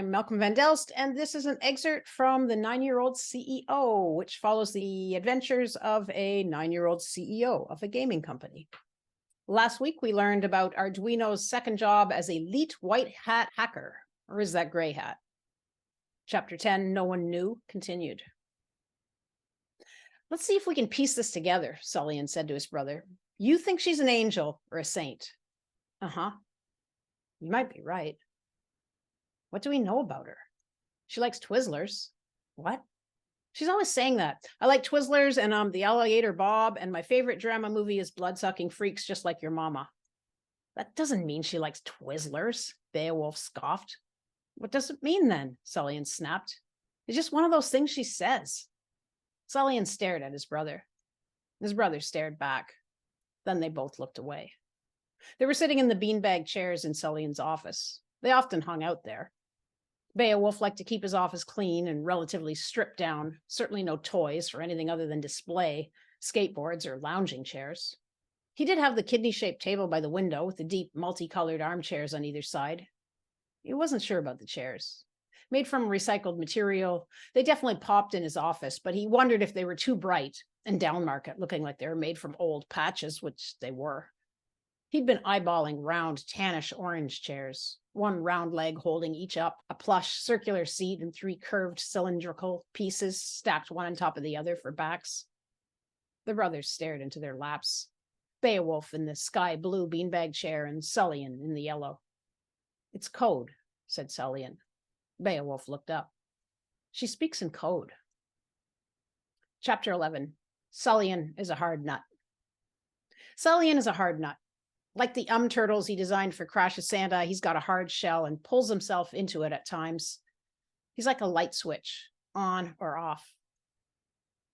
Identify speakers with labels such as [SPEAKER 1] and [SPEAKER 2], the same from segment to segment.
[SPEAKER 1] I'm Malcolm Van Delst, and this is an excerpt from The 9-Year-Old CEO, which follows the adventures of a 9-year-old CEO of a gaming company. Last week, we learned about Arduino's second job as a elite white hat hacker, or is that gray hat? Chapter 10, No One Knew, continued. Let's see if we can piece this together, Sulien said to his brother. You think she's an angel or a saint? Uh-huh. You might be right. What do we know about her? She likes Twizzlers. What? She's always saying that. I like Twizzlers and the alligator Bob, and my favorite drama movie is Blood-Sucking Freaks Just Like Your Mama. That doesn't mean she likes Twizzlers, Beowulf scoffed. What does it mean then? Sulien snapped. It's just one of those things she says. Sulien stared at his brother. His brother stared back. Then they both looked away. They were sitting in the beanbag chairs in Sulien's office. They often hung out there. Beowulf liked to keep his office clean and relatively stripped down, certainly no toys or anything other than display, skateboards or lounging chairs. He did have the kidney-shaped table by the window with the deep, multicolored armchairs on either side. He wasn't sure about the chairs. Made from recycled material, they definitely popped in his office, but he wondered if they were too bright and downmarket, looking like they were made from old patches, which they were. He'd been eyeballing round, tannish orange chairs, one round leg holding each up, a plush circular seat and 3 curved cylindrical pieces stacked one on top of the other for backs. The brothers stared into their laps, Beowulf in the sky blue beanbag chair and Sulien in the yellow. It's code, said Sulien. Beowulf looked up. She speaks in code. Chapter 11. Sulien is a hard nut. Sulien is a hard nut. Like the Umturtles he designed for Crash of Santa, he's got a hard shell and pulls himself into it at times. He's like a light switch, on or off.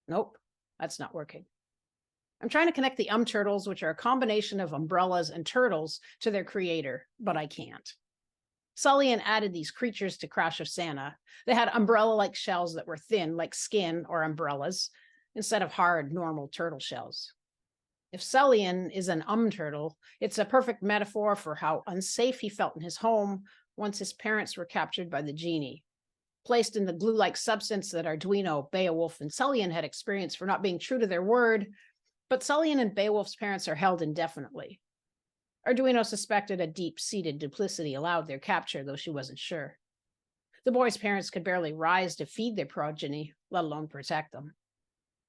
[SPEAKER 1] Nope, that's not working. I'm trying to connect the Umturtles, which are a combination of umbrellas and turtles, to their creator, but I can't. Sulien added these creatures to Crash of Santa. They had umbrella-like shells that were thin, like skin or umbrellas, instead of hard, normal turtle shells. If Sulien is an turtle, it's a perfect metaphor for how unsafe he felt in his home once his parents were captured by the genie. Placed in the glue-like substance that Arduino, Beowulf, and Sulien had experienced for not being true to their word, but Sulien and Beowulf's parents are held indefinitely. Arduino suspected a deep-seated duplicity allowed their capture, though she wasn't sure. The boy's parents could barely rise to feed their progeny, let alone protect them.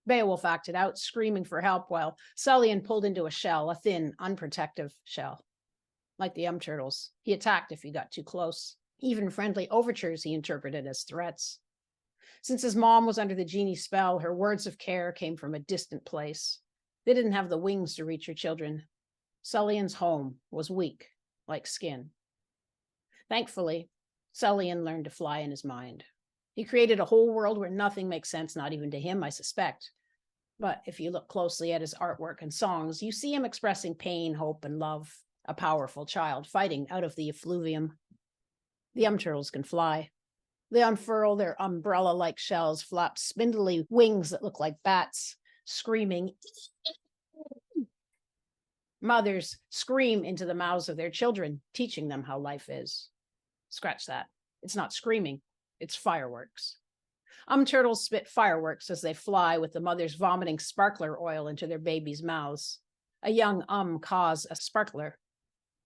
[SPEAKER 1] Beowulf acted out, screaming for help, while Sulien pulled into a shell, a thin, unprotective shell. Like the Umturtles, he attacked if he got too close. Even friendly overtures he interpreted as threats. Since his mom was under the genie's spell, her words of care came from a distant place. They didn't have the wings to reach her children. Sulien's home was weak, like skin. Thankfully, Sulien learned to fly in his mind. He created a whole world where nothing makes sense, not even to him, I suspect. But if you look closely at his artwork and songs, you see him expressing pain, hope, and love, a powerful child fighting out of the effluvium. The Umturtles can fly. They unfurl their umbrella-like shells, flap spindly wings that look like bats, screaming. Mothers scream into the mouths of their children, teaching them how life is. Scratch that. It's not screaming. It's fireworks. Turtles spit fireworks as they fly, with the mothers vomiting sparkler oil into their babies' mouths. A young caws a sparkler.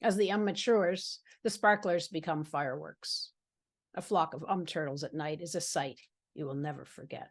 [SPEAKER 1] As the matures, the sparklers become fireworks. A flock of turtles at night is a sight you will never forget.